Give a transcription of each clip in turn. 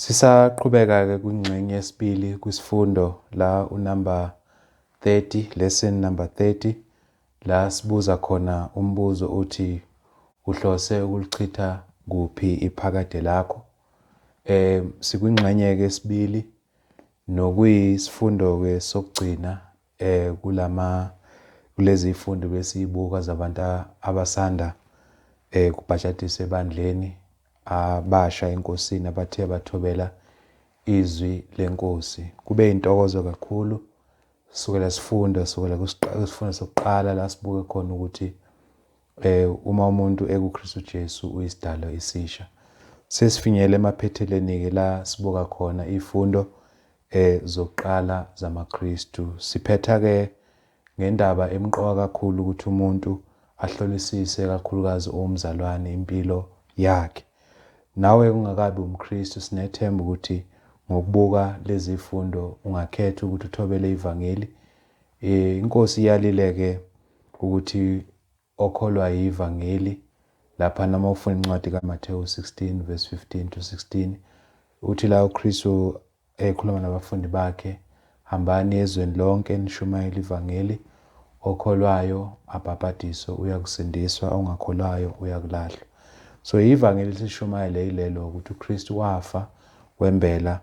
Sisaqhubeka-ke kwingxenye yesibili kwisifundo la unumber 30, lesson number 30, la sibuza khona umbuzo uthi uhlose ukulichitha kuphi iphakade lakho. Sikwingxenye-ke yesibili nokuyisifundo-ke sokugcina kulezi zifundo besiyibuka zabantu abasanda kubhajatisa ebandleni, abasha enkosini abathe bathobela izwi leNkosi. Kube intokozo kakhulu sukela kwisifundo sokuqala la sibuke khona ukuthi uma umuntu ekuKristu Jesu uyisidalwa esisha. Sesifinyele emaphetheleni-ke la sibuka khona izifundo zokuqala zamaKristu. Siphetha-ke ngendaba emqoka kakhulu ukuthi umuntu ahlolisise kakhulukazi umzalwane impilo yakhe. Nawe ungakabi umKristu sinethemba ukuthi ngokubuka lezi zifundo ungakhetha ukuthi uthobele ivangeli. iNkosi iyalile-ke ukuthi okholwa yivangeli lapha nama ufuna incwadi kaMathewu 16 verse 15 to 16 uthi la uKristu ekhuluma nabafundi bakhe, hambani ezweni lonke nishumayele ivangeli, okholwayo abhabhadiswe uyakusindiswa, ongakholwayo uyakulahlwa. So ivangeli lishumayele yilelo ukuthi uKristu wafa wembela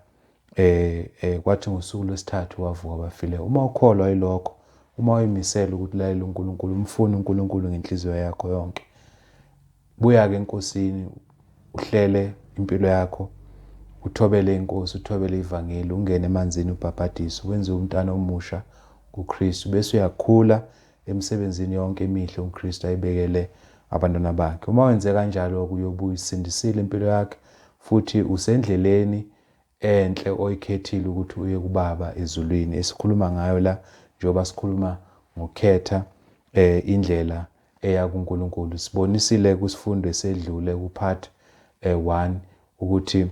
kwathi ngosuku lwesithathu wavuka abafileyo. Uma ukholwa yilokho, uma uyimisela ukuthi ulalela uNkulunkulu, umfune uNkulunkulu ngenhliziyo yakho yonke, buya-ke eNkosini, uhlele impilo yakho, uthobele iNkosi, uthobele ivangeli, ungene emanzini ubhabhadiswe, wenze umntwana omusha kuKristu, bese uyakhula emsebenzini yonke emihle uKristu ayibekele abantwana bakhe. Uma wenze kanjalo uyobuya usindisile impilo yakhe futhi usendleleni enhle oyikhethile ukuthi uye kuBaba ezulwini. Esikhuluma ngayo la njengoba sikhuluma ngokukhetha indlela eya kuNkulunkulu. Sibonisile kusifundo esedlule kupart 1 ukuthi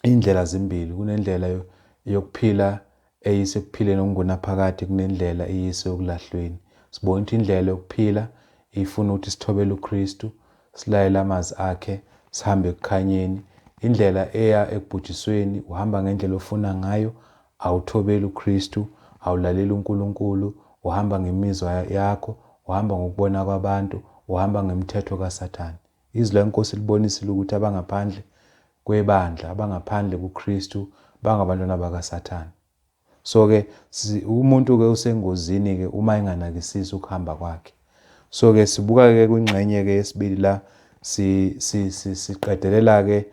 indlela zimbili, kunendlela yokuphila eyise kuphileni okungunaphakade, kunendlela eyise ekulahlweni. Sibona ukuthi indlela yokuphila ifuna ukuthi sithobele uKristu, silayele amazwi akhe, sihambe ekukhanyeni. Indlela eya ekubhujisweni uhamba ngendlela ofuna ngayo, awuthobeli uKristu, awulaleli uNkulunkulu, uhamba ngemizwa yakho, uhamba ngokubona kwabantu, uhamba ngemithetho kaSathane. Izwi leNkosi libonisile ukuthi abangaphandle kwebandla, abangaphandle kuKristu, bangabantwana bakaSathane. So-ke umuntu-ke usengozini-ke uma enganakisisi ukuhamba kwakhe. So-ke sibuka-ke kwingxenye-ke yesibili la siqedelela-ke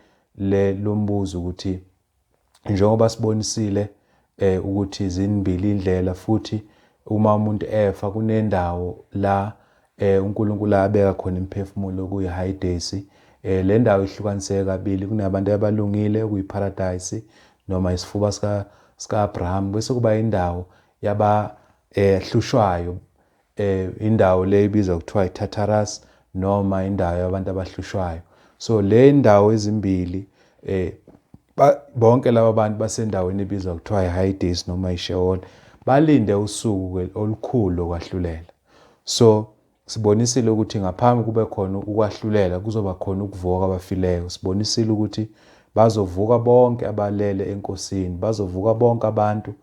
lo mbuzo ukuthi njengoba sibonisile ukuthi zimbili indlela, futhi uma umuntu efa kunendawo la uNkulunkulu abeka khona imiphefumulo kuyi-Hadesi. Le ndawo ihlukaniseke kabili, kunabantu abalungile okuyi-paradise noma isifuba sika-Abraham, bese kuba indawo yabahlushwayo, indawo le ibizwa kuthiwa i-Tartarus noma indawo yabantu abahlushwayo. So le ndawo ezimbili bonke laba bantu basendaweni ebizwa kuthiwa i-Hades noma i-Sheol balinde usuku olukhulu lokwahlulela. So sibonisile ukuthi ngaphambi kube khona ukwahlulela kuzoba khona ukuvuka abafileyo. Sibonisile ukuthi bazovuka bonke abalele eNkosini, bazovuka bonke abantu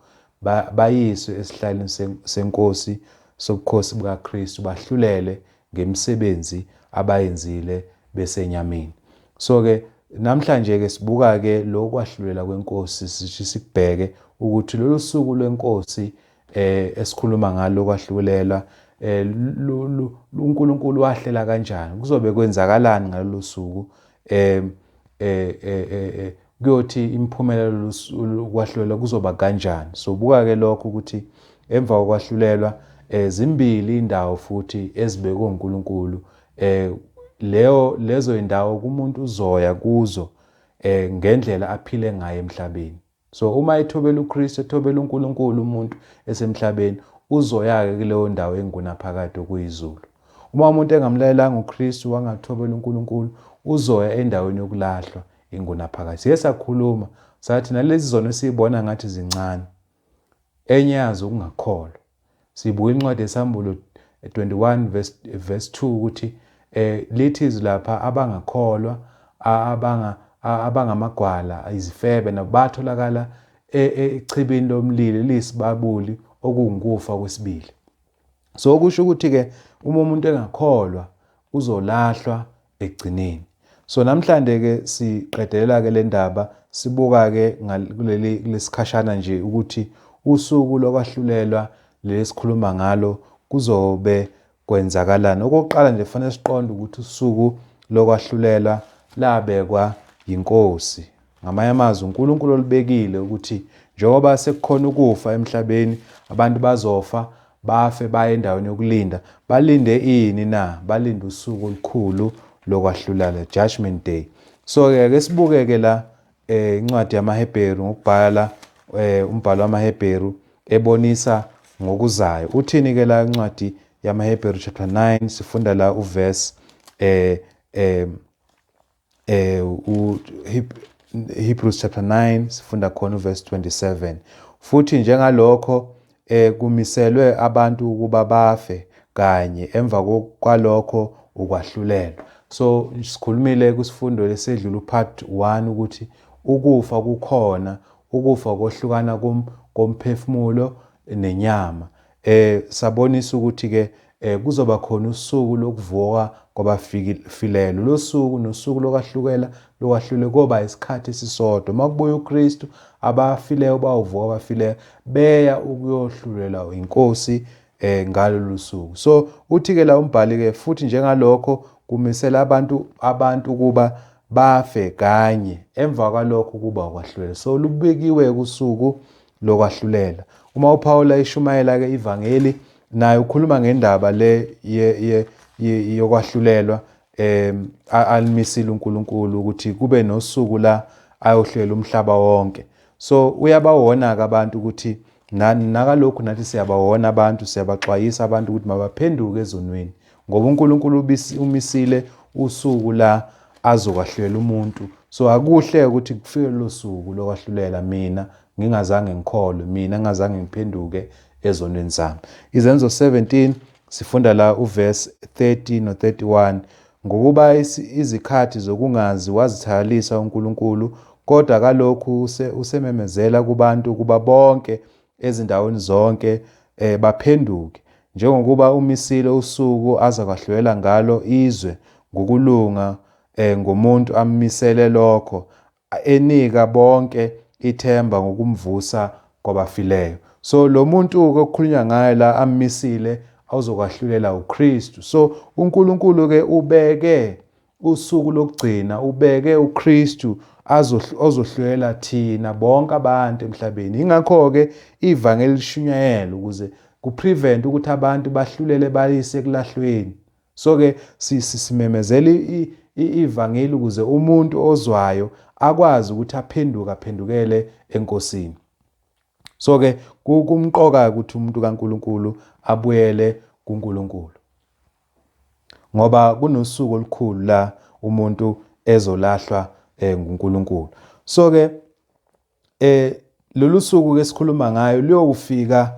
bayiswe esihlalweni seNkosi sobukhosi bukaKristu, bahlulele ngemisebenzi abayenzile besenyameni. So-ke namhlanje-ke sibuka-ke lo kwahlulela kweNkosi, sithi sikubheke ukuthi lolu suku lweNkosi esikhuluma ngalo kwahlulela uNkulunkulu wahlela kanjani, kuzobe kwenzakalani ngalolu suku, kuyothi imphumelelo lokwahlulela kuzoba kanjani. So buka-ke lokho ukuthi emva kokwahlulelwa zimbili indawo futhi ezibekwe uNkulunkulu, lezo indawo kumuntu uzoya kuzo ngendlela aphile ngayo emhlabeni. So uma ethobela uKristu, ethobela uNkulunkulu, umuntu esemhlabeni uzoya-ke kuleyo ndawo engunaphakade okuyizulu. Uma umuntu engamlalelanga uKristu, wangathobela uNkulunkulu, uzoya endaweni yokulahlwa engunaphakade. Siye sakhuluma sathi nalezi zono siyibona ngathi zincane, enye yazo ukungakholwa. Sibuka incwadi yeSambulo 21 verse 2 ukuthi lithi lapha abangakholwa, abangamagwala izifebe nabo batholakala echibini lomlilo lisibabuli okungukufa kwesibili. So kusho ukuthi-ke uma umuntu engakholwa uzolahlwa ekugcineni. So namhlanje-ke siqedelela-ke le ndaba sibuka-ke kulesikhashana nje ukuthi usuku lokwahlulelwa lesikhuluma ngalo kuzobe kwenzakalani. Okokuqala nje kufanele siqonde ukuthi usuku lokwahlulela labekwa yiNkosi. Ngamanye amazwi uNkulunkulu olibekile ukuthi njengoba sekukhona ukufa emhlabeni, abantu bazofa bafe baye endaweni yokulinda. Balinde ini na? Balinde usuku olukhulu lokwahlulela, Judgment Day. So-ke sibuke-ke la incwadi yamaHebheru ngokubhala umbhalo wamaHebheru ebonisa ngokuzayo. Uthini-ke la incwadi yamaHebheru chapter 9 sifunda la uverse Hebrews chapter 9 sifunda khona uverse 27. Futhi njengalokho kumiselwe abantu ukuba bafe kanye emva kwalokho ukwahlulelwa. So sikhulumile kusifundo lesedlule part 1 ukuthi ukufa kukhona, ukufa kohlukana komphefumulo nenyama. Sabonisa ukuthi-ke kuzoba khona usuku lokuvuka kwabafileyo. Lo suku nosuku lokwahlulelwa koba isikhathi esisodwa. Makubuya uKristu abafileyo bawuvuka abafileyo beya ukuyohlulelwa iNkosi ngalolu suku. So uthi-ke la umbhali-ke futhi njengalokho kumisela abantu ukuba bafe kanye emva kwalokho kuba ukwahlulela. So lubekiwe kusuku lokwahlulela. Uma uPawula ishumayela-ke ivangeli naye ukhuluma ngendaba le yokwahlulela alimisile uNkulunkulu ukuthi kube nosuku la ayohlulela umhlaba wonke. So uyabawona-ke abantu ukuthi nakalokhu nathi siyabawona abantu, siyabaxwayisa abantu ukuthi mabaphenduke ezonweni ngoba uNkulunkulu umisile usuku la azokwahlulela umuntu. So akuhle ukuthi kufike lo suku lokwahlulela mina ngingazange ngikholwe, mina ngingazange ngiphenduke ezonweni zami. Izenzo 17 sifunda la uverse 30 no31. Ngokuba izikhathi zokungazi wazithakalisa uNkulunkulu, kodwa kalokhu usememezela kubantu kuba bonke ezindaweni zonke baphenduke, njengokuba umisile usuku azakwahlulela ngalo izwe ngokulunga ngomuntu amisele lokho, enika bonke ithemba ngokumvusa kwabafileyo. So lo muntu-ke okukhulunywa ngaye la amisile awuzokwahlulela uKristu. So uNkulunkulu-ke ubeke usuku lokugcina, ubeke uKristu azohlulela thina bonke abantu emhlabeni. Ingakho-ke ivangeli lishunyayela ukuze kuprevent ukuthi abantu bahlulele bayise ekulahlweni. So-ke simemezela ivangeli ukuze umuntu ozwayo akwazi ukuthi aphendukele eNkosini. So-ke kumqoka ukuthi umuntu kaNkulunkulu abuyele kuNkulunkulu, ngoba kunosuku olukhulu la umuntu ezolahlwa nguNkulunkulu. So-ke lolu suku-ke sikhuluma ngayo liyofika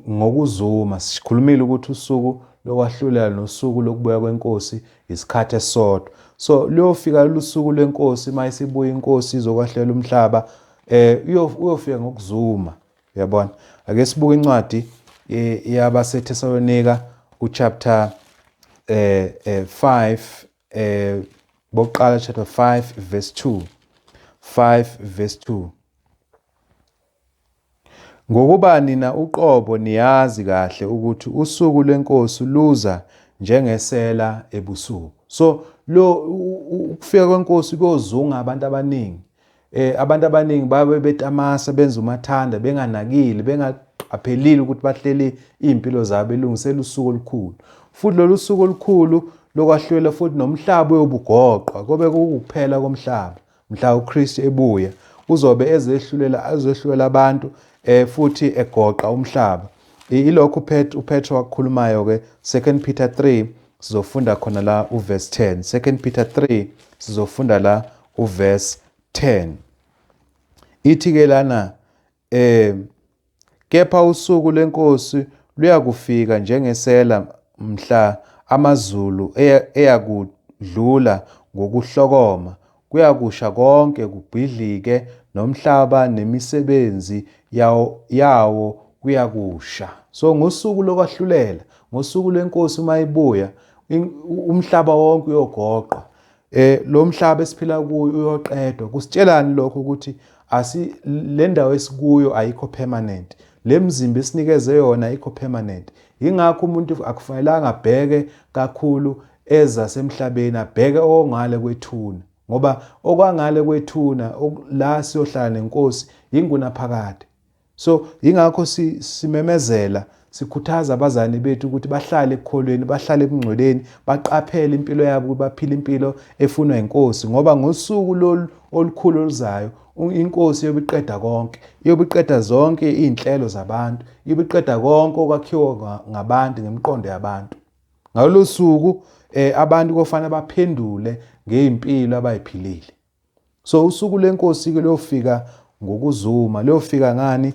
ngokuzuma. Sikhulumile ukuthi usuku lokwahlulela nosuku lokubuya kweNkosi isikhathi esisodwa. So liyofika lolu suku leNkosi mayisibuya iNkosi izokwahlulela umhlaba, uyofika ngokuzuma. Uyabona? Ake sibuke incwadi yabaseThesalonika uchapter 5 bokuqala chapter 5 verse 2. 5 verse 2. Ngokuba nina uqobo niyazi kahle ukuthi usuku lweNkosi luza njengesela ebusuku. So ukufika kweNkosi kuyozunga abantu abaningi. Abantu abaningi babe betamasa benza umathanda benganakile bengaqaphelile ukuthi bahleli impilo zabo belungisela usuku olukhulu. Futhi lolu suku olukhulu lokwahlulela futhi nomhlaba uyobugoqwa kube kukuphela komhlaba. Mhla uKristu ebuya uzobe ezehlulela abantu futhi egoqa umhlaba. Ilokho uPetro wakukhulumayo-ke 2 Peter 3 sizofunda khona la uverse 10. 2 Peter 3 sizofunda la uverse 10. Ithi-ke lana kepha usuku lweNkosi luyakufika njengesela mhla amazulu eyakudlula ngokuhlokoma kuyakusha konke kubhidlike, nomhlaba nemisebenzi yawo kuyakusha. So ngosuku lokwahlulela, ngosuku leNkosi mayibuya, umhlaba wonke uyogoqwa. Lo mhlaba esiphila kuyo uyoqedwa. Kusitshelani lokho ukuthi le ndawo esikuyo ayikho permanent. Le mzimba esinikeze yona ayikho permanent. Ingakho umuntu akufanelanga abheke kakhulu ezasemhlabeni, abheke okungale kwethuna. Ngoba okwangale kwethuna la siyohlala neNkosi ingunaphakade. So ingakho simemezela, sikhuthaza abazalwane bethu ukuthi bahlale ekukholweni, bahlale ebungcweleni, baqaphele impilo yabo, baphile impilo efunwa iNkosi. Ngoba ngosuku lolu olukhulu oluzayo, iNkosi yobiqeda konke, yobiqeda zonke iy'nhlelo zabantu, yobiqeda konke okwakhiwa ngabantu ngemiqondo yabantu. Ngalolu suku abantu kufanele baphendule ngey'mpilo abay'philile. So usuku leNkosi-ke luyofika ngokuzuma, luyofika ngani?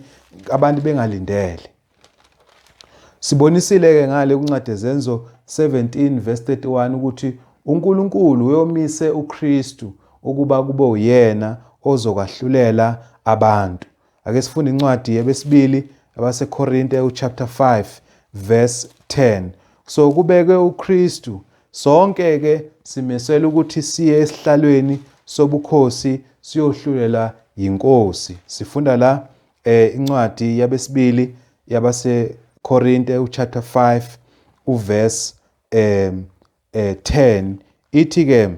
Abantu bengalindele. Sibonisile-ke ngale kuncwadi zenzo 17 verse 31 ukuthi uNkulunkulu uyomise uKristu ukuba kube uyena ozokwahlulela abantu. Ake sifunde incwadi yabesibili abaseKorinte chapter 5 verse 10. So kubekwe uKristu, sonke-ke simesela ukuthi siye esihlalweni sobukhosi siyohlulela yiNkosi. Sifunda la incwadi yabesibili yabaseKorinte chapter 5 uverse 10 ithi-ke,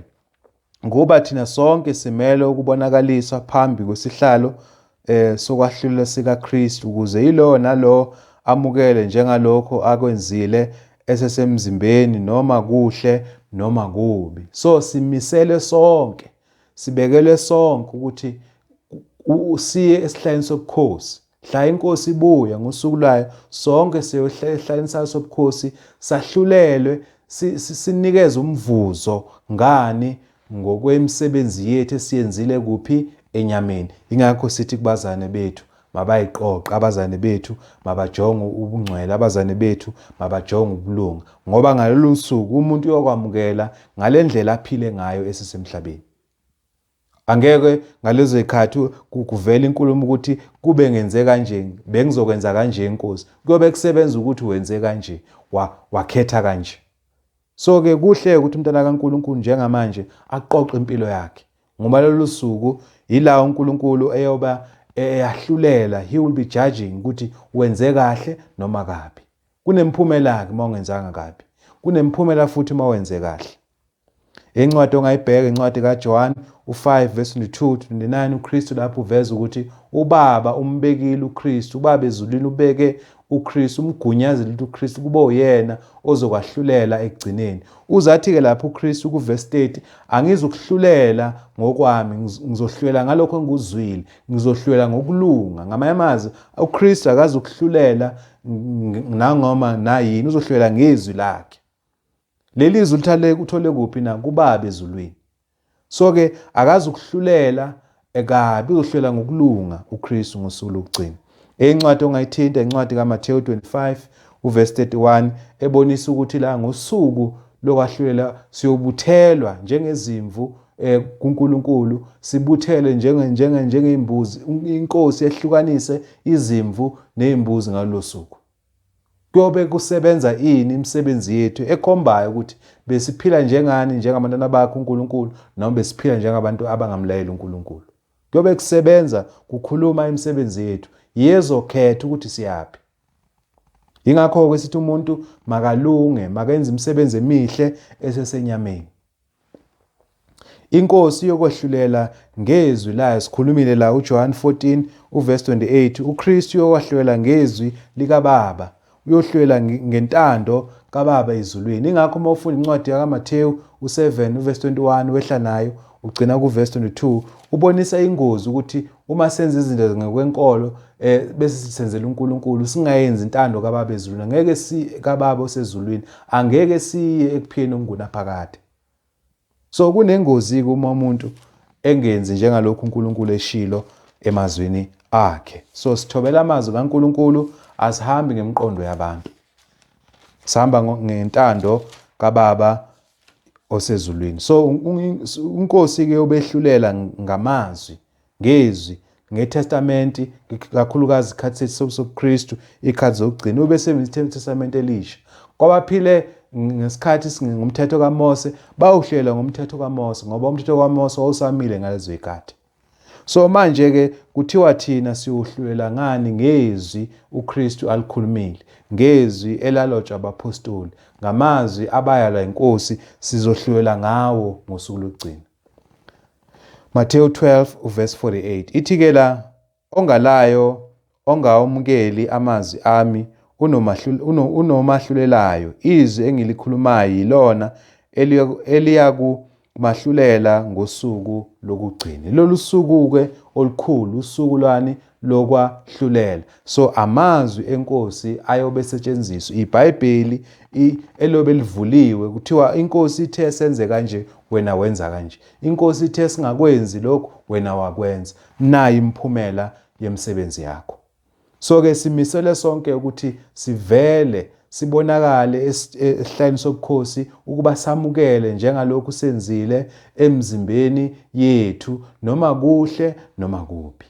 ngoba thina sonke simele ukubonakaliswa phambi kwesihlalo sokwahlulela sikaKristu, ukuze yilo nalo amukele njengalokho akwenzile esesemzimbeni, noma kuhle noma kubi. So simisele sonke, sibekelwe sonke ukuthi siye esihlalweni sobukhosi. Mhla iNkosi ibuya ngosuku lwayo, sonke siyohlala esihlalweni sayo sobukhosi, sahlulelwe, sinikeze umvuzo ngani? Ngokwemisebenzi yethu esiyenzile kuphi? Enyameni. Ingakho sithi kubazalwane bethu mabayiqoqe, abazalwane bethu mabajonge ubungcwele, abazalwane bethu mabajonge ubulunga. Ngoba ngalolu suku umuntu uyokwamukela ngale ndlela aphile ngayo esisemhlabeni. Angeke ngalezo zikhathi kuvela inkulumo ukuthi kube ngenze kanje, bengizokwenza kanje iNkosi. Kuyobe kusebenza ukuthi wenze kanje, wakhetha kanje. So-ke kuhle ukuthi umntana kaNkulunkulu njengamanje aqoqe impilo yakhe. Ngoba lolu suku ila uNkulunkulu eyoba eyahlulela, he will be judging ukuthi wenze kahle noma kabi. Kunemphumela-ke uma ungenzanga kabi, kunemphumela futhi uma wenze kahle. Incwadi ongayibheka incwadi kaJohn 5 verse 22-29, uKristu lapho uveza ukuthi uBaba umbekile uKristu, uBaba ezulwini ubeke uKristu, umgunyazile ukuthi uKristu kube uyena ozokwahlulela ekugcineni. Uzathi-ke lapho uKristu kuverse 30, angizukuhlulela ngokwami, ngizohlulela ngalokho engikuzwile, ngizohlulela ngokulunga. Ngamanye amazwi uKristu akazukuhlulela nangoma nayini, uzohlulela ngezwi lakhe. Leli zwi uthole kuphi na? kuBaba ezulwini. So-ke akazukuhlulela ekabi, uzohlulela ngokulunga uKristu ngosuku lokugcina. Incwadi ongayithinta incwadi kaMathewu 25 uverse 31 ebonisa ukuthi la ngosuku lokwahlulela siyobuthelwa njengezimvu kuNkulunkulu, sibuthele njengeyimbuzi, iNkosi ehlukanise izimvu nezimbuzi ngalolu suku. Kuyobe kusebenza ini imisebenzi yethu ekhombayo ukuthi besiphila njengani, njengabantwana bakhe uNkulunkulu, noma besiphila njengabantu abangamlayeli uNkulunkulu. Kuyobe kusebenza kukhuluma imisebenzi yethu, yezokhetha ukuthi siyaphi. Ingakho-ke sithi umuntu makalunge, makenze imisebenzi emihle esesenyameni. iNkosi yokwahlulela ngezwi layo, sikhulumile la uJohn 14 uverse 28, uKristu yokwahlulela ngezwi likaBaba, uyohlulela ngentando kaBaba ezulwini. Ingakho uma ufunda incwadi kaMathewu 7 uverse 21 wehla nayo ugcina kuverse 22, ubonisa ingozi ukuthi uma senza izinto ngokwenkolo bese senzela uNkulunkulu, singayenzi intando kaBaba ezulwini, angeke kaBaba osezulwini, angeke siye ekupheni okungunaphakade. So kunengozi-ke uma umuntu engenzi njengalokhu uNkulunkulu eshilo emazwini akhe. So sithobela amazwi kaNkulunkulu, asihambi ngemiqondo yabantu, sihamba ngentando kaBaba osezulwini. So uNkosi ke ubehlulela ngamazwi, ngezwi, ngeTestamenti, kakhulukazi ikhathi sobuKristu, ikhathi zokugcina ubesebenzisa iTestamenti elisha. Kwabaphile ngesikhathi ngumthetho kaMose bawuhlela ngomthetho kaMose ngoba umthetho kaMose wawusamile ngalezo zikhathi. So manje ke kuthiwa thina siyohlulela ngani ngezwi uKristu alikhulumile, ngezwi elalotshwa abapostoli, ngamazwi abayalwa iNkosi sizohlulela ngawo ngosuku lokugcina. Matthew 12 verse 48 ithi ke la ongalayo ongawamukeli amazwi ami unomahlulelayo, izwi engilikhulumayo yilona eliyakumahlulela ngosuku lokugcina. Lolu suku ke olukhulu, usuku lwani lokwahlulela. So amazwi eNkosi ayobe setshenziswa, iBhayibheli elobe livuliwe kuthiwa iNkosi ithe senze kanje wena wenza kanje, iNkosi ithe singakwenzi lokho wena wakwenza, nayi imphumela yemsebenzi yakho. So ke simisele sonke ukuthi sivele sibonakale esihlani sobukhosi ukuba samukele njengalokhu senzile emzimbeni yethu, noma kuhle noma kubi.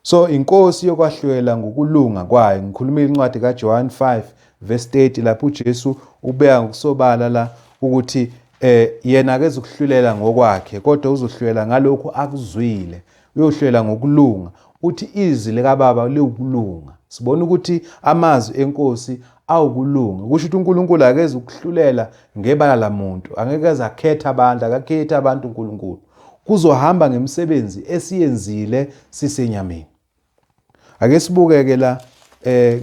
So iNkosi yokwahlulela ngokulunga kwayo. Ngikhulumile incwadi kaJohn 5 verse 30 lapho uJesu ubeka ngokusobala la ukuthi yena akezukuhlulela ngokwakhe kodwa uzohlulela ngalokhu akuzwile, uyohlulela ngokulunga. Uthi izwi likaBaba liwukulunga. Sibona ukuthi amazwi eNkosi awukulunga. Kusho ukuthi uNkulunkulu akeze ukuhlulela ngebala lamuntu, angeke akakhetha abantu, akakhetha abantu uNkulunkulu. Kuzohamba ngemsebenzi esiyenzile sisenyameni. Ake sibuke ke la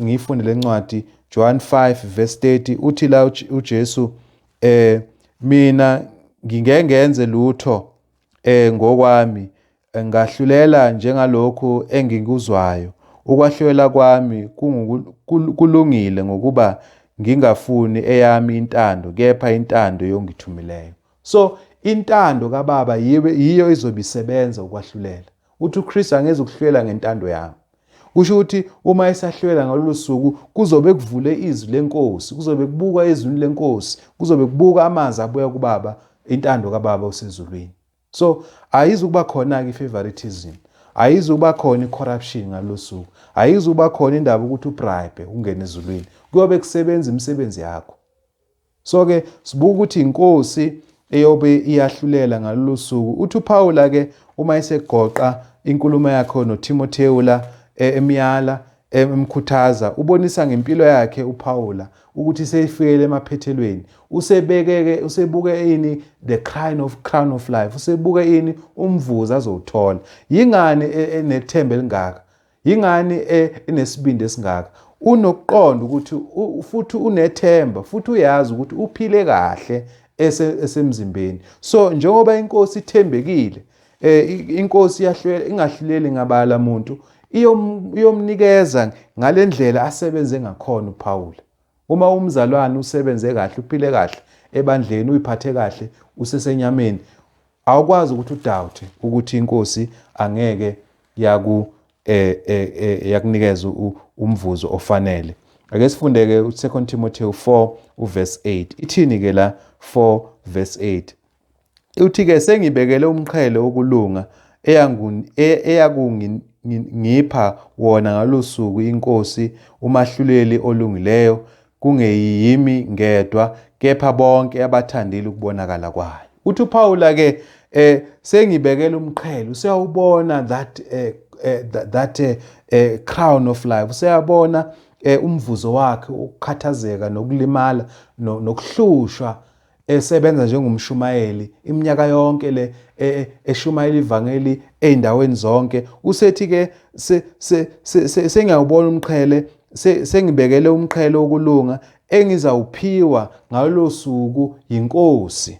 ngiyifunde lencwadi John 5 verse 30 uthi la uJesu mina ngingenze lutho ngokwami ngahlulela njengalokhu engikuzwayo. Ukwahlulela kwami kulungile ngokuba ngingafuni eyami intando kepha intando yongithumileyo. So intando kaBaba yiyo izobisebenza ukwahlulela. Uthi uKristu angeze ukuhlulela ngentando yami. Kusho ukuthi uma esahlulela ngalolu suku kuzobe kuvule izwi leNkosi, kuzobe kubuka izwi leNkosi, kuzobe kubuka amazwi abuya kuBaba, intando kaBaba osezulwini. So ayizukuba khona ke favoritism, ayizukuba khona icorruption ngalolu suku, ayizukuba khona indaba ukuthi ubribe ungene ezulwini, kuyobe kusebenza imisebenzi yakho. So ke sibuka ukuthi iNkosi eyobe iyahlulela ngalolu suku. Uthi uPaul ke uma esegoqa inkulumo yakhe noTimotheo la emyala emkhuthaza, ubonisa ngempilo yakhe uPaul ukuthi seyifikele emaphethelweni, usebuke ini the crown of life, usebuke ini umvuzo azowuthola. Yingani enethemba elingaka, yingani enesibindi esingaka, unokuqonda ukuthi futhi unethemba, futhi uyazi ukuthi uphile kahle esemzimbeni. So njengoba iNkosi ithembekile, iNkosi ingahluleli ngabala muntu, iyomnikeza ngalendlela asebenze ngakhona uPaul. Uma umzalwane usebenze kahle, uphile kahle ebandleni, uyiphathe kahle, usesenyameni, awukwazi ukuthi udoubt ukuthi iNkosi angeke yakunikeza umvuzo ofanele. Ake sifunde ke u2 Timothy 4 verse 8. Ithini ke la 4 verse 8? Uthi ke sengibekele umqhele wokulunga eyakungipha wona ngalosuku iNkosi, umahluleli olungileyo, kungeyimi ngedwa kepha bonke abathandile ukubonakala kwayo. Uthi uPaul ke sengibekele umqhele, useyawubona that crown of life, useyabona umvuzo wakhe, ukukhathazeka nokulimala nokuhlushwa esebenza njengomshumayeli iminyaka yonke le eshumayela ivangeli eindaweni zonke. Usethi ke sengiyawubona umqhele, sengibekele umqhele wokulunga engizawuphiwa ngalo suku yiNkosi,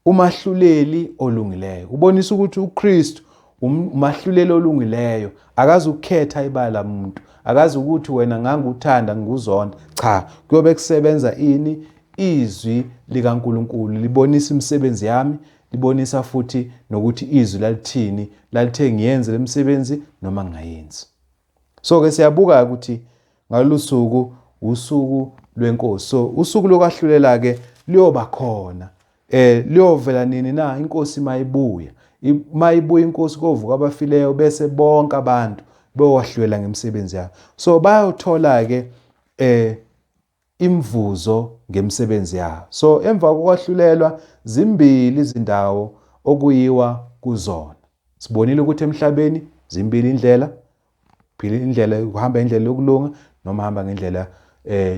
umahluleli olungileyo. Ubonisa ukuthi uKristu umahluleli olungileyo, akazi ukukhetha ibala lamuntu, akazi ukuthi wena nganguthanda ngikuzonda. Cha, kuyobe kusebenza ini? Izwi likaNkulunkulu libonisa imisebenzi yami, libonisa futhi nokuthi izwi lalithini, lalithe ngiyenze lemisebenzi noma ngingayenzi. So ke siyabuka ukuthi ngalolu suku usuku lweNkosi. So usuku lokwahlulela ke liyoba khona liyovela nini na inkosi mayibuya. Mayibuya inkosi kovuka abafileyo bese bonke abantu bewahlwela ngemisebenzi yabo. So bayothola ke imvuzo ngemisebenzi yabo. So emva kokwahlulelwa zimbili izindawo okuyiwa kuzona. Sibonile ukuthi emhlabeni zimbili indlela, phela indlela ukuhamba indlela yokulunga noma hamba ngendlela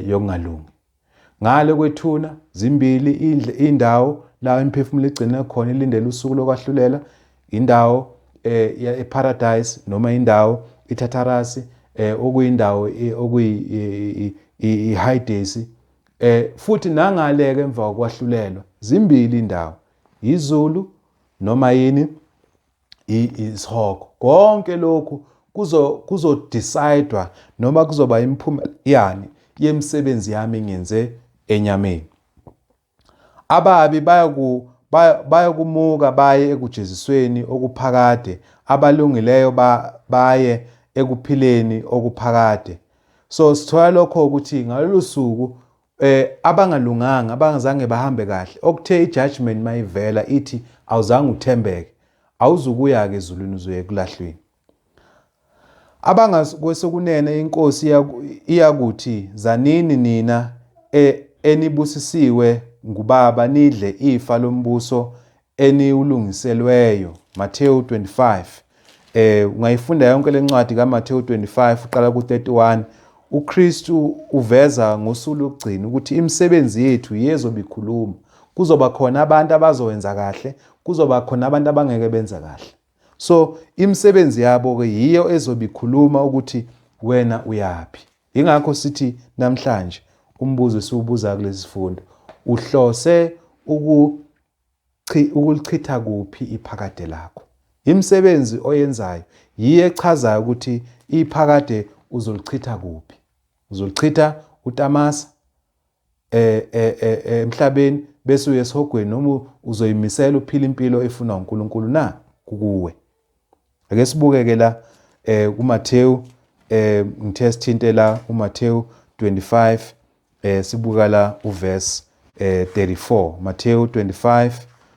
yokungalungi. Ngale kwethuna zimbili indawo la imphefumulo igcina khona ilindele usuku lokwahlulela, indawo eparadise noma indawo itatharasi okuyindawo ihadesi. Futhi nangaleke emva kokwahlulelwa zimbili indawo, izulu noma yini isihoko. Konke lokhu kuzodecidewa noma kuzoba imiphumela yani yemisebenzi yami engenze enyameni. Ababi bayakumuka baye ekujezisweni okuphakade, abalungileyo baye ekuphileni okuphakade. So sithola lokho ukuthi ngalolu suku abangalunganga abangazange bahambe kahle okuthe ijudgment mayivela ithi awuzange uthembeke, awuzukuya ke ezulwini uzoya ekulahlweni. Abangasekwesokunene inkosi iyakuthi zanini nina enibusisiwe ngubaba nidle ifa lombuso eniwulungiselweyo. Mateyu 25. Ungayifunda yonke lencwadi kaMateyu 25 uqala ku31. uKristu uveza ngosuku lokugcina ukuthi imisebenzi yethu yezoba ikhuluma. Kuzoba khona abantu abazowenza kahle, kuzoba khona abantu abangeke benza kahle. So imisebenzi yabo ke yiyo ezoba ikhuluma ukuthi wena uyapi. Ingakho sithi namhlanje umbuzo esiwubuza kulezi zifundo, uhlose ukulichitha kuphi iphakade lakho. Imisebenzi oyenzayo yiyo echazayo ukuthi iphakade uzolichitha kuphi. Uzolichitha utamasa emhlabeni bese uye esihogweni noma uzoyimisela uphila impilo efuna uNkulunkulu na kuwe. Ake sibuke ke la kuMateyu ngithe sithinte la uMateyu 25 sibuka la uverse 34. Mateyu 25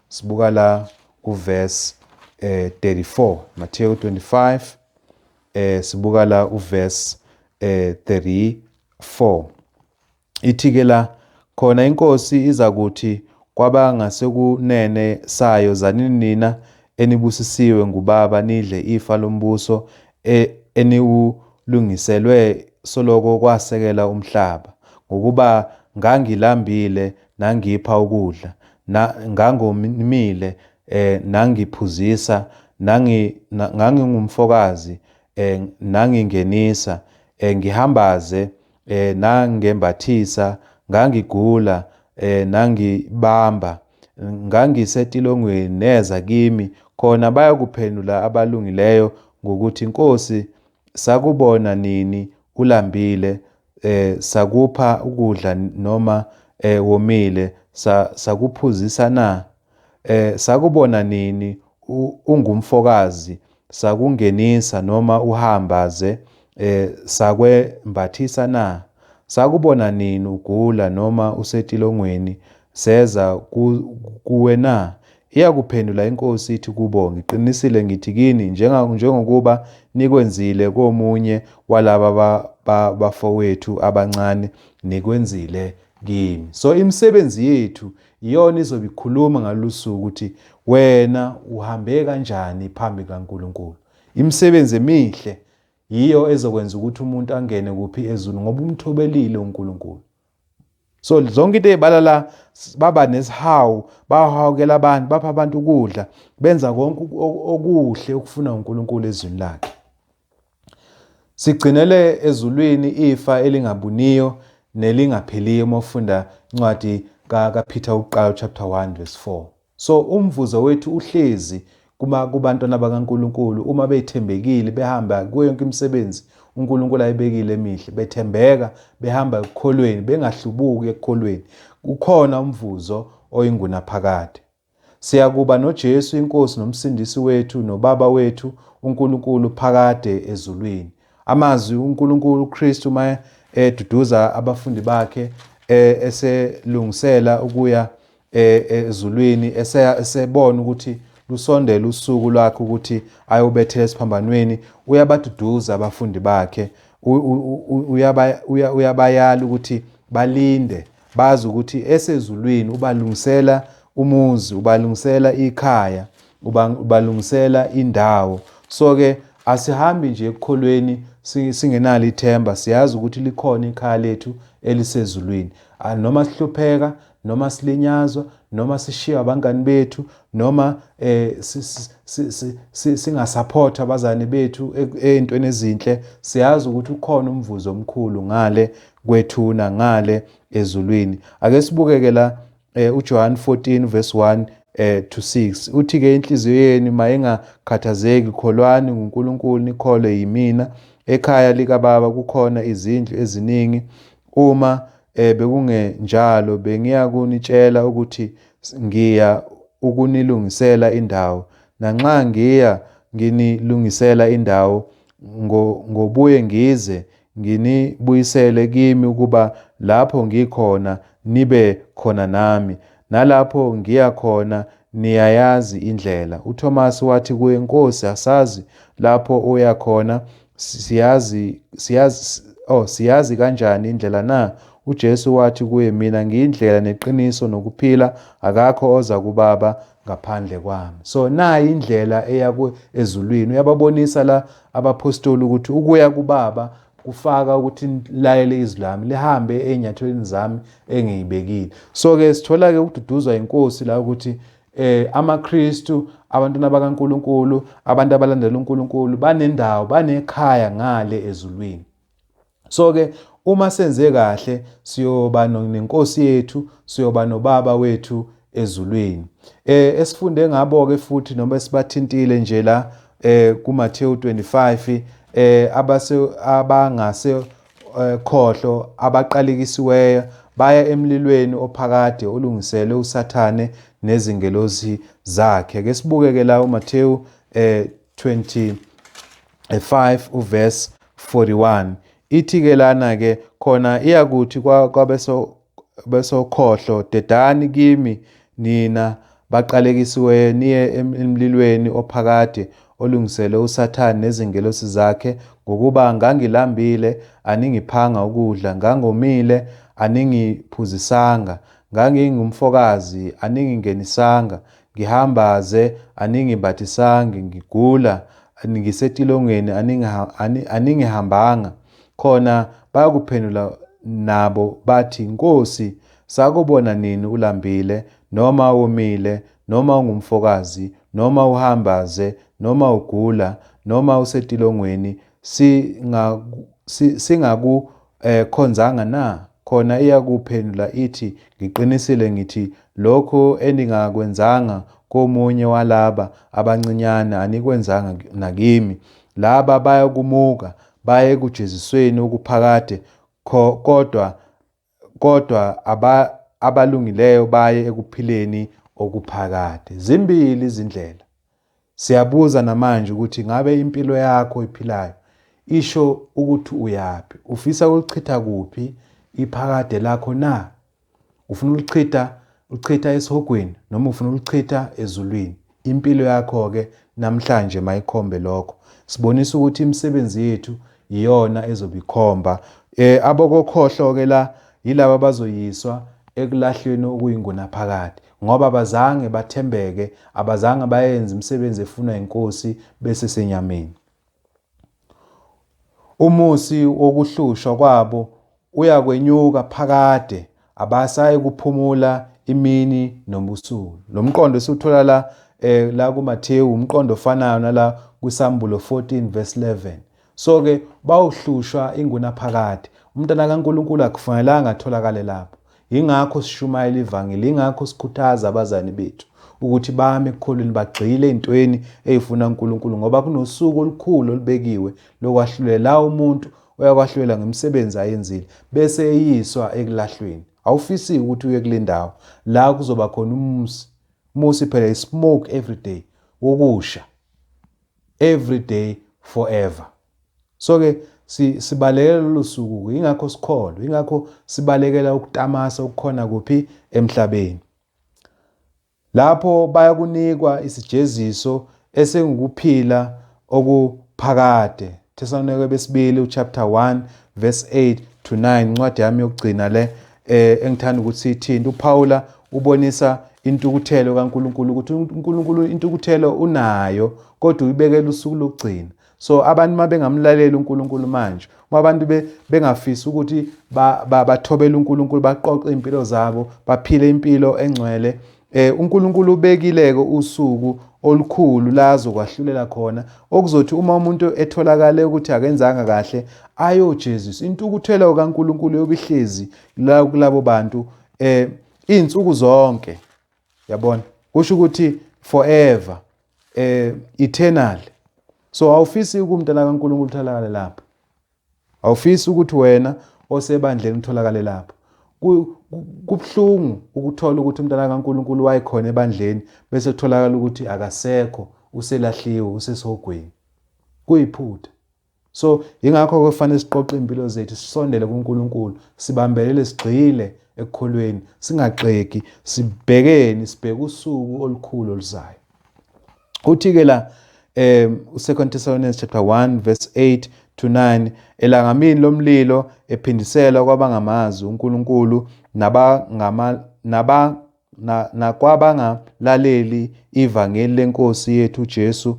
sibuka la uverse 34. Mateyu 25 sibuka la uverse 34. Ithi ke la khona inkosi izakuthi kwabangasekunene sayo zanini nina enibusisiwe ngubaba nidle ifa lombuso eniwulungiselwe soloko kwasekela umhlaba, ngokuba ngangilambile nangipha ukudla, ngangomile nangiphuzisa, ngangingumfokazi nangingenisa, ngihambaze nangembathisa, ngangigula nangibamba, ngangisetilongweni neza kimi. Khona bayakuphendula abalungileyo ngokuthi inkosi, sakubona nini ulambile sakupha ukudla noma womile sakuphuzisa na? Sakubona nini ungumfokazi sakungenisa noma uhambaze sakwembathisa na? Sakubona nini ugula noma usetilongweni seza kuwe na? Iyakuphendula inkosi ithi kubo, ngiqinisile ngithi kini njengokuba nikwenzile komunye walaba bafowethu abancane nikwenzile kimi. So imisebenzi yethu iyona izobe ikhuluma ngalusuku ukuthi wena uhambe kanjani phambi kaNkulunkulu. Imisebenzi emihle yiyo ezokwenza ukuthi umuntu angene kuphi ezulu ngoba umthobelile uNkulunkulu. So zonke into ezibalala baba nesihawu, bahawukela abantu, bapha abantu ukudla, benza konke okuhle okufuna uNkulunkulu ezweni lakhe. Sigcinele ezulwini ifa elingabuniyo nelingapheliyo mawufunda incwadi kaPeter uqala chapter 1 verse 4. So umvuzo wethu uhlezi kubantwana bakaNkulunkulu uma bethembekile behamba kuyo yonke imisebenzi uNkulunkulu ayibekile emihle, bethembeka, behamba ekukholweni, bengahlubuki ekukholweni. Ukhona umvuzo oyingunaphakade. Siyakuba noJesu inkosi nomsindisi wethu nobaba wethu uNkulunkulu phakade ezulwini. Amazwi uNkulunkulu uKristu eduduza abafundi bakhe eselungisela ukuya ezulwini, esebona ukuthi lusondela usuku lwakhe ukuthi ayobethela esiphambanweni, uyabaduduza abafundi bakhe, uyabayala ukuthi balinde, bazi ukuthi esezulwini ubalungisela umuzi, ubalungisela ikhaya, ubalungisela indawo. So-ke asihambi nje ekukholweni singenalo ithemba, siyazi ukuthi likhona ikhaya lethu elisezulwini. Noma sihlupheka, noma silinyazwa, noma sishiya abangani bethu, noma singasupporti abazane bethu ey'ntweni ezinhle, siyazi ukuthi ukhona umvuzo omkhulu ngale kwethuna, ngale ezulwini. Ake sibukeke la uJohn 14 verse 1 to 6. Uthi-ke inhliziyo yenu mayingakhathazeki, kholwani nguNkulunkulu, nikholwe yimina. Ekhaya likaBaba kukhona izindlu eziningi. Uma bekungenjalo bengiya kunitshela ukuthi ngiya ukunilungisela indawo. Nanxa ngiya nginilungisela indawo, ngobuye ngize nginibuyisele kimi, ukuba lapho ngikhona nibe khona nami, nalapho ngiya khona niyayazi indlela. UThomas wathi kuye, Nkosi, asazi lapho uya khona, siyazi kanjani indlela na? UJesu wathi kuye, mina ngiyindlela neqiniso nokuphila, akakho oza kuBaba ngaphandle kwami. So nayi indlela eya ezulwini. Uyababonisa la abapostoli ukuthi ukuya kuBaba kufaka ukuthi layele izwi lami, lihambe ey'nyathelweni zami engiyibekile. So-ke sithola-ke ukududuzwa inkosi la ukuthi amaKristu, abantwana bakaNkulunkulu, abantu abalandela uNkulunkulu banendawo, banekhaya ngale ezulwini. So-ke uma senze kahle siyoba neNkosi yethu, siyoba noBaba wethu ezulwini. Esifunde ngabo-ke futhi noma esibathintile nje la kuMathewu 25, abangase khohlo abaqalekisiweyo baya emlilweni ophakade olungiselwe uSathane nezingelosi zakhe. Ake sibukeke la uMathewu 25 uverse 41. Ithi-ke lana-ke khona iyakuthi kwabesokhohlo, dedani kimi nina baqalekisiweyo, niye emlilweni ophakade olungiselwe uSathane nezingelosi zakhe, ngokuba ngangilambile aningiphanga ukudla, ngangomile aningiphuzisanga, ngangingumfokazi aningingenisanga, ngihambaze aningibathisanga, ngigula ngisetilongweni aningihambanga. Khona bayakuphendula nabo bathi, Nkosi, sakubona nini ulambile, noma womile, noma ungumfokazi, noma uhambaze, noma ugula, noma usetilongweni, singakukhonzanga na? Khona iyakuphendula ithi, ngiqinisile ngithi, lokho eningakwenzanga komunye walaba abancinyane anikwenzanga nakimi. Laba bayakumuka, baye ekujezisweni okuphakade, kodwa abalungileyo baye ekuphileni okuphakade. Zimbili izindlela. Siyabuza namanje ukuthi ngabe impilo yakho iphilayo isho ukuthi uyaphi? Ufisa ukulichitha kuphi iphakade lakho na? Ufuna ulichitha esihogweni noma ufuna ulichitha ezulwini? Impilo yakho-ke namhlanje mayikhombe lokho. Sibonisa ukuthi imisebenzi yethu iyona ezobikhomba. Abokokhohlo-ke la yilaba abazoyiswa ekulahlweni okuyingunaphakade, ngoba abazange bathembeke, abazange bayenze imisebenzi efunwa inkosi bese senyameni. Umusi wokuhlushwa kwabo uyakwenyuka phakade, abasayi kuphumula imini nobusuku. Lo mqondo siwuthola la kuMathewu, umqondo ofanayo nala kwisambulo 14 verse 11. So-ke bawuhlushwa ingunaphakade. Umntana kaNkulunkulu akufanelanga atholakale lapho. Yingakho sishumayela ivangeli, yingakho sikhuthaza abazane bethu ukuthi bame ekukholweni, bagxile ey'ntweni ey'funa uNkulunkulu, ngoba kunosuku olukhulu olubekiwe lokwahlulela. La umuntu uyakwahlulela ngemisebenzi ayenzile bese eyiswa ekulahlweni. Awufisi ukuthi uye kule ndawo la kuzoba khona umusi. Umusi phela i-smoke every day, wokusha every day forever. So-ke sibalekela lusuku, ingakho sikholwa, ingakho sibalekela ukutamasa ukukhona kuphi emhlabeni. Lapho bayakunikwa isijeziso esingukuphila okuphakade. Thessalonike besibili chapter 1 verse 8 to 9, incwadi yami yokugcina le engithanda ukuthi ithini. uPaula ubonisa intukuthelo kaNkulunkulu ukuthi uNkulunkulu intukuthelo unayo kodwa uyibekela usuku lokugcina. So abantu mabengamlaleli uNkulunkulu manje, abantu bengafisi ukuthi bathobele uNkulunkulu, baqoqe impilo zabo, baphile impilo engcwele, uNkulunkulu ubekileke usuku olukhulu la azokwahlulela khona, okuzothi uma umuntu etholakale ukuthi akenzanga kahle ayojeziswa. Intukuthelo kaNkulunkulu yobihlezi la kulabo bantu insuku zonke, yabona, kusho ukuthi forever, eternal. So awufisi ukuthi umntana kaNkulunkulu utholakale lapho, awufisi ukuthi wena osebandleni utholakale lapho. Kubhlungu ukuthola ukuthi umntana kaNkulunkulu wayekhona ebandleni bese kutholakala ukuthi akasekho, uselahliwe, usesogweni. Kuyiphutha. So ingakho kufanele siqoqe impilo zethu, sisondele kuNkulunkulu, sibambelele, sigxile ekukholweni, singaxeki, sibheke usuku olukhulu oluzayo. Uthi-ke la u2 Thessalonians chapter 1 verse 8 to 9, elangamini lomlilo ephindiselwa kwabangamazwi uNkulunkulu nakwabangalaleli ivangeli leNkosi yethu Jesu,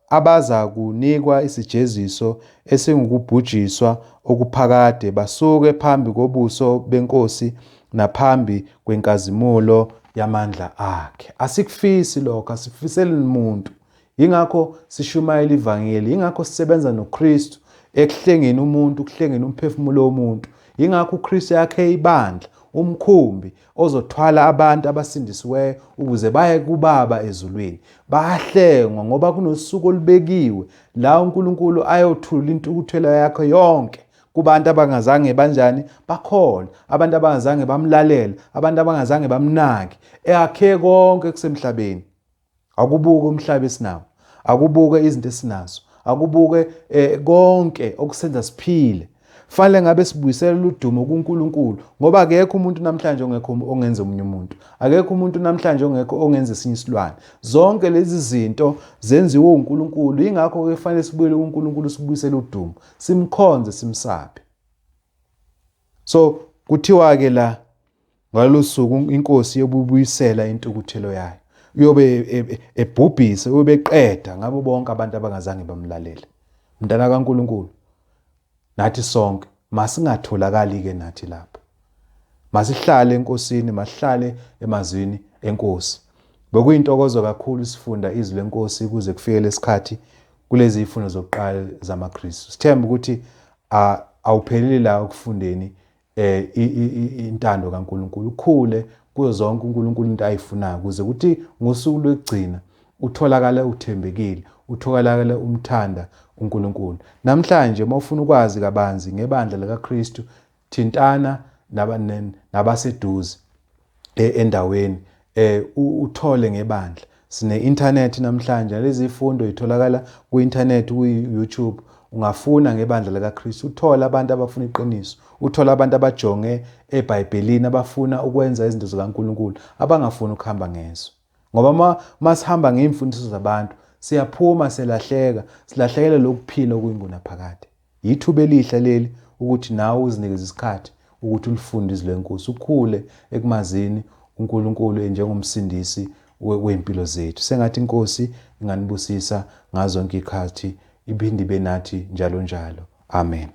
abaza kunikwa isijeziso esingukubhujiswa okuphakade, basuke phambi kobuso beNkosi naphambi kwenkazimulo yamandla akhe. Asikufisi lokho, asifiseli umuntu. Ingakho sishumayela ivangeli, ingakho sisebenza noKristu ekuhlengeni umuntu, ukuhlengeni umphefumulo womuntu. Ingakho uKristu yakhe ibandla, umkhumbi ozothwala abantu abasindisiweyo ukuze baye kuBaba ezulwini. Bayahlengwa ngoba kunosuku olubekiwe la uNkulunkulu ayothula intukuthelo yakhe yonke kubantu abangazange banjani bakhona, abantu abangazange bamlalela, abantu abangazange bamnaki, eyakhe konke kusemhlabeni. Akubuke umhlaba esinawo, akubuke izinto esinazo, akubuke konke okusenza siphile. Fanele ngabe sibuyisela udumo kuNkulunkulu, ngoba akekho umuntu namhlanje ongekho ongenza omunye umuntu, akekho umuntu namhlanje ongekho ongenza esinye isilwane. Zonke lezi zinto zenziwe uNkulunkulu, ingakho ke fanele sibuyele kuNkulunkulu, sibuyisele udumo, simkhonze, simsabe. So kuthiwa ke la ngalosuku iNkosi yobuyisela intukuthelo yayo, uyobe ebhubhisa, uyobe eqeda ngabo bonke abantu abangazange bamlalela. Mntana kaNkulunkulu, nathi sonke masingatholakali ke nathi lapho, masihlale eNkosini, masihlale emazwini eNkosi. Bekuyintokozo kakhulu sifunda izwi leNkosi kuze kufike lesikhathi kulezi zifundo zokuqala zamaKristu. Sithemba ukuthi awupheleli la ukufundeni intando kaNkulunkulu, ukhule kuzo zonke uNkulunkulu into ayifunayo ukuze kuthi ngosuku lokugcina utholakala uthembekile, utholakala umthanda uNkulunkulu. Namhlanje uma ufuna ukwazi kabanzi ngebandla likaKristu, thintana nabaseduze endaweni, uthole ngebandla. Sine internet namhlanje, lezi zifundo itholakala ku internet, ku YouTube. Ungafuna ngebandla likaKristu, uthola abantu abafuna iqiniso, uthola abantu abajonge eBhayibhelini abafuna ukwenza izinto zikaNkulunkulu, abangafuni ukuhamba ngezo. Ngoba masihamba ngeimfundiso zabantu siyaphuma selahleka, silahlekela lokuphila okuyingunaphakade. Yithuba elihle leli ukuthi nawe uzinikeze isikhathi ukuthi ulifunde izwi leNkosi, ukhule ekumazini uNkulunkulu njengomsindisi wempilo zethu. Sengathi iNkosi inganibusisa ngazo zonke izikhathi, iphinde ibe nathi njalo njalo. Amen.